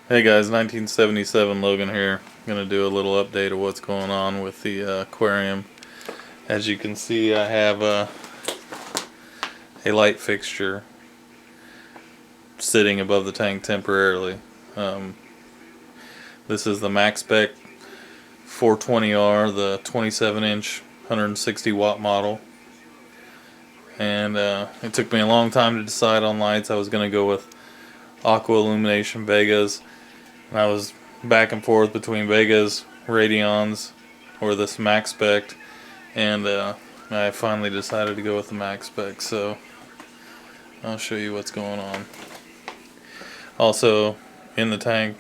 Hey guys, 1977 Logan here. Gonna do a little update of what's going on with the aquarium. As you can see, I have a light fixture sitting above the tank temporarily. This is the Maxspect 420R, the 27-inch, 160 watt model. And it took me a long time to decide on lights. I was gonna go with Aqua Illumination Vegas. And I was back and forth between Vegas, Radions, or this Maxspect, and I finally decided to go with the Maxspect. So I'll show you what's going on. Also, in the tank,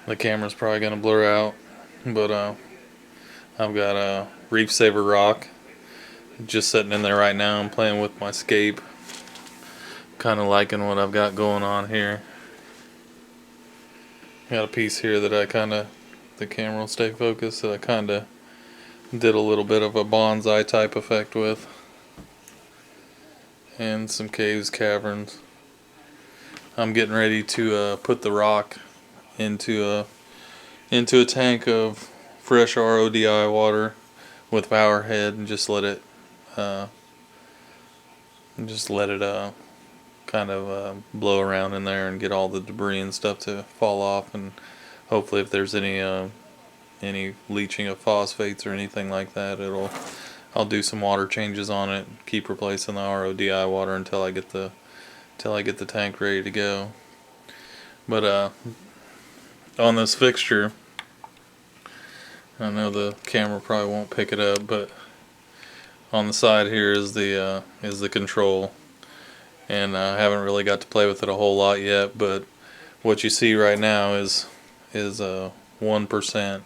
the camera's probably gonna blur out, but I've got a Reef Saver rock just sitting in there right now. I'm playing with my scape, kind of liking what I've got going on here. Got a piece here that the camera will stay focused, that I kind of did a little bit of a bonsai type effect with. And some caves, caverns. I'm getting ready to put the rock into a tank of fresh RODI water with power head and just let it blow around in there and get all the debris and stuff to fall off, and hopefully if there's any leaching of phosphates or anything like that, I'll do some water changes on it, keep replacing the RODI water until I get the tank ready to go. But on this fixture, I know the camera probably won't pick it up, but on the side here is the control. And I haven't really got to play with it a whole lot yet, but what you see right now is 1%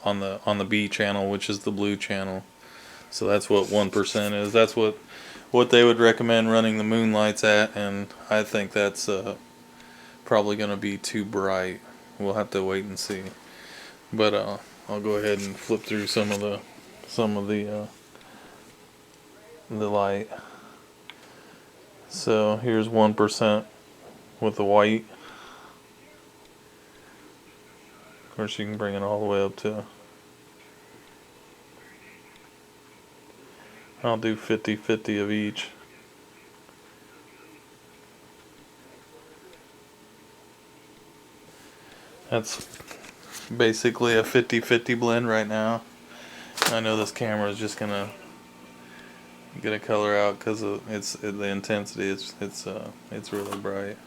on the B channel, which is the blue channel. So that's what 1% is. That's what they would recommend running the moonlights at, and I think that's probably going to be too bright. We'll have to wait and see. But I'll go ahead and flip through some of the light. So here's 1% with the white. Of course, you can bring it all the way up to, I'll do 50-50 of each. That's basically a 50-50 blend right now. I know this camera is just gonna get a color out because the intensity. It's really bright,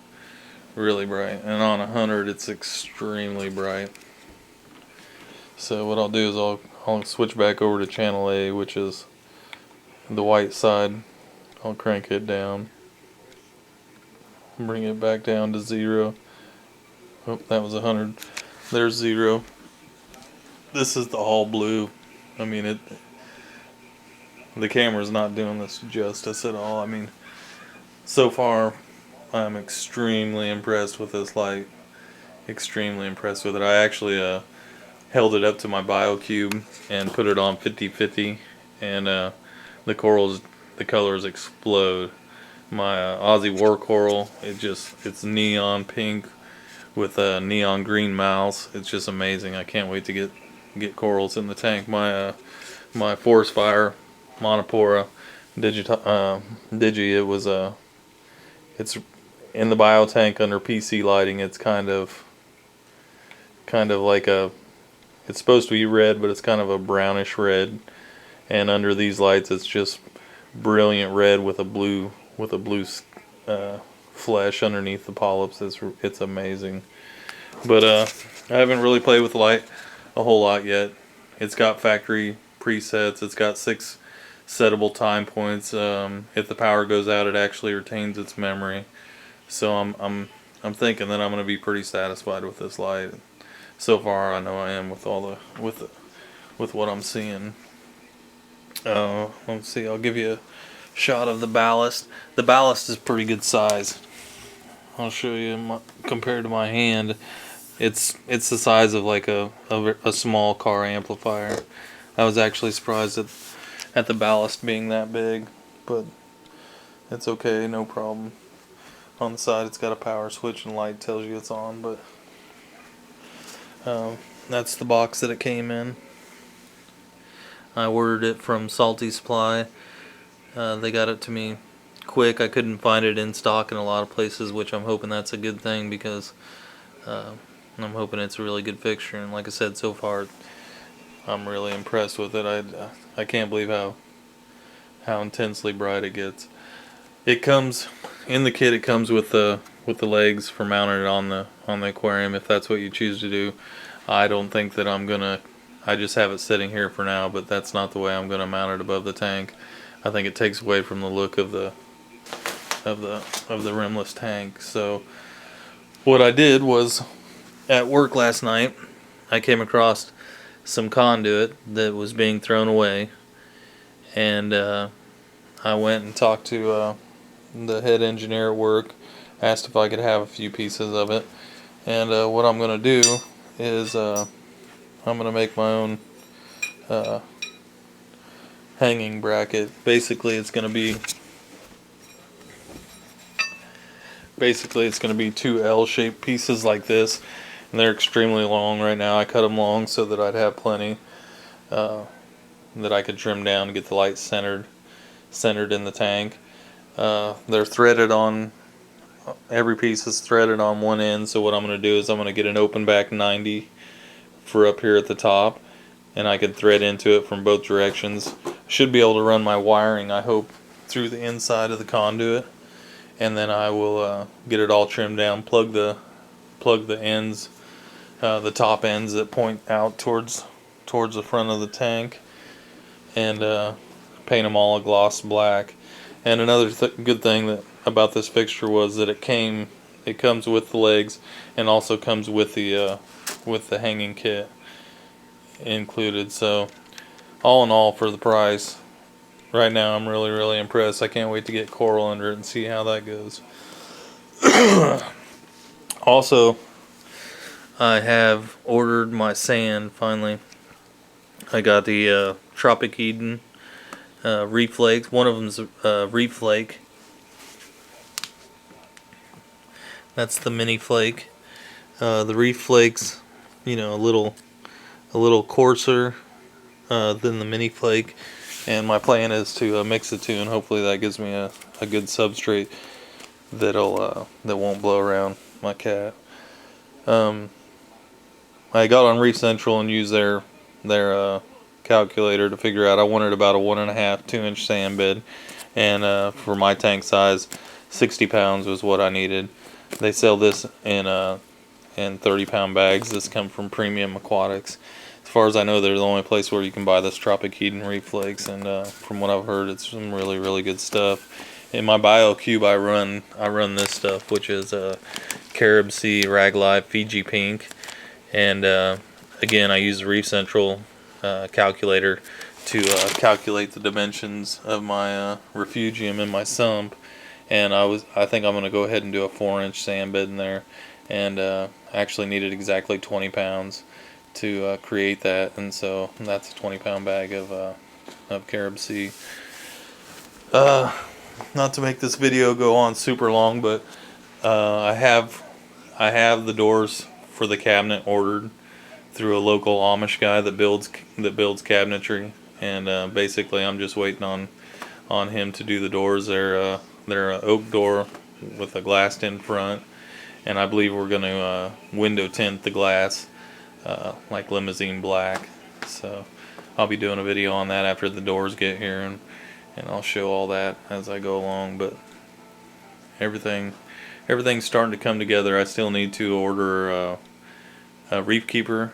and on 100 it's extremely bright. So what I'll do is I'll switch back over to channel A, which is the white side. I'll crank it down, bring it back down to 0. Oh, that was 100. There's 0. This is the all blue. I mean, the camera's not doing this justice at all. I mean, so far I'm extremely impressed with this light. Extremely impressed with it. I actually held it up to my BioCube and put it on 50-50, and the colors explode. My Aussie War Coral, it's neon pink with a neon green mouse. It's just amazing. I can't wait to get corals in the tank. My Forest Fire Monopora Digi, it's in the bio tank under PC lighting. It's kind of like it's supposed to be red, but it's kind of a brownish red, and under these lights it's just brilliant red with a blue flesh underneath the polyps. It's amazing. But I haven't really played with the light a whole lot yet. It's got factory presets. It's got 6 settable time points. If the power goes out, it actually retains its memory. So I'm thinking that I'm going to be pretty satisfied with this light. So far, I know I am with what I'm seeing. Let's see. I'll give you a shot of the ballast. The ballast is pretty good size. I'll show you compared to my hand. It's the size of like a small car amplifier. I was actually surprised at the ballast being that big, but it's okay, no problem. on the side it's got a power switch and light tells you it's on, but that's the box that it came in. I ordered it from Salty Supply. They got it to me quick. I couldn't find it in stock in a lot of places, which I'm hoping that's a good thing, because I'm hoping it's a really good fixture. And like I said, so far I'm really impressed with it. I can't believe how intensely bright it gets. It comes in the kit. It comes with the legs for mounting it on the aquarium, if that's what you choose to do. I don't think that I'm gonna. I just have it sitting here for now, but that's not the way I'm gonna mount it above the tank. I think it takes away from the look of the rimless tank. So what I did was, at work last night, I came across some conduit that was being thrown away, and I went and talked to the head engineer at work, asked if I could have a few pieces of it, and what I'm going to do is I'm going to make my own hanging bracket. Basically it's going to be two L-shaped pieces like this, and they're extremely long right now. I cut them long so that I'd have plenty that I could trim down to get the light centered in the tank. They're threaded on, every piece is threaded on one end, so what I'm going to do is I'm going to get an open back 90 for up here at the top, and I can thread into it from both directions. Should be able to run my wiring, I hope, through the inside of the conduit, and then I will get it all trimmed down, plug the ends, the top ends that point out towards the front of the tank, and paint them all a gloss black. And another good thing about this fixture was that it comes with the legs, and also comes with the hanging kit included. So all in all, for the price, right now I'm really impressed. I can't wait to get coral under it and see how that goes. Also, I have ordered my sand finally. I got the Tropic Eden reef flakes. One of them's reef flake. That's the mini flake. The reef flakes, a little coarser than the mini flake, and my plan is to mix the two, and hopefully that gives me a good substrate that won't blow around my cat. I got on Reef Central and used their calculator to figure out I wanted about a 1.5 2-inch sand bed, and for my tank size, 60 pounds was what I needed. They sell this in 30-pound bags. This comes from Premium Aquatics. As far as I know, they're the only place where you can buy this Tropic Eden reef flakes, and from what I've heard, it's some really good stuff. In my BioCube, I run this stuff, which is Carib-sea Rag Live Fiji Pink, and again, I use the Reef Central calculator to calculate the dimensions of my refugium and my sump, and I think I'm going to go ahead and do a 4-inch sand bed in there, and actually needed exactly 20 pounds to create that, and so that's a 20-pound bag of Carib-sea. Not to make this video go on super long, but I have the doors for the cabinet ordered through a local Amish guy that builds cabinetry, and basically I'm just waiting on him to do the doors. They're an oak door with a glassed in front, and I believe we're going to window tint the glass like limousine black. So I'll be doing a video on that after the doors get here, and I'll show all that as I go along. But everything's starting to come together. I still need to order a reef keeper,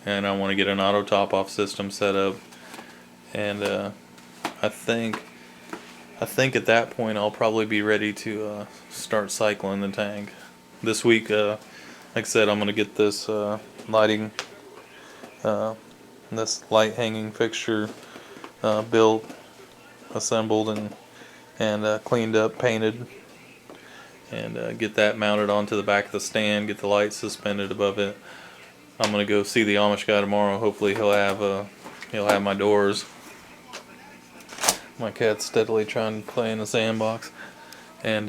and I want to get an auto top off system set up, and I think at that point I'll probably be ready to start cycling the tank this week. Like I said, I'm going to get this this light hanging fixture built, assembled, and cleaned up, painted, and get that mounted onto the back of the stand, get the light suspended above it. I'm gonna go see the Amish guy tomorrow. Hopefully he'll have my doors. My cat's steadily trying to play in the sandbox, and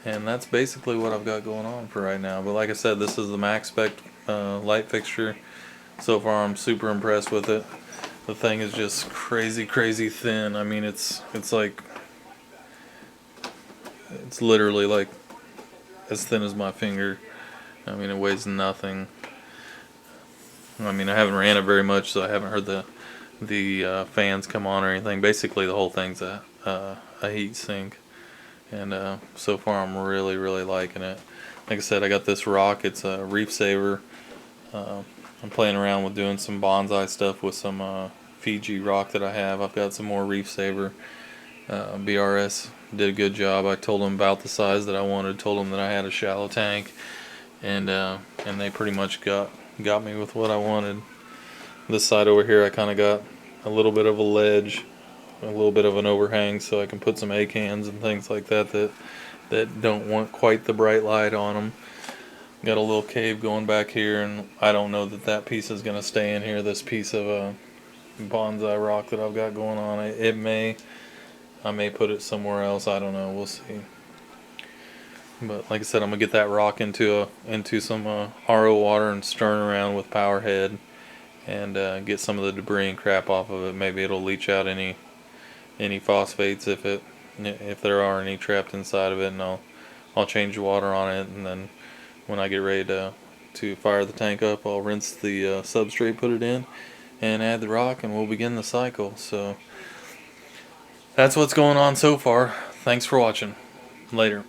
And that's basically what I've got going on for right now. But like I said, this is the Maxspect light fixture. So far I'm super impressed with it. The thing is just crazy thin. I mean, it's like, it's literally like as thin as my finger. I mean, it weighs nothing. I mean, I haven't ran it very much, so I haven't heard the fans come on or anything. Basically, the whole thing's a heat sink, and so far I'm really liking it. Like I said, I got this rock. It's a reef saver. I'm playing around with doing some bonsai stuff with some Fiji rock that I have. I've got some more reef saver. BRS did a good job. I told them about the size that I wanted. Told them that I had a shallow tank, and they pretty much got me with what I wanted. This side over here, I kind of got a little bit of a ledge, a little bit of an overhang, so I can put some A-cans and things like that don't want quite the bright light on them. Got a little cave going back here, and I don't know that piece is going to stay in here. This piece of bonsai rock that I've got going on, I may put it somewhere else. I don't know. We'll see. But like I said, I'm gonna get that rock into some RO water and stirring around with power head, and get some of the debris and crap off of it. Maybe it'll leach out any phosphates if there are any trapped inside of it, and I'll change the water on it, and then when I get ready to fire the tank up, I'll rinse the substrate, put it in, and add the rock, and we'll begin the cycle. So that's what's going on so far. Thanks for watching. Later.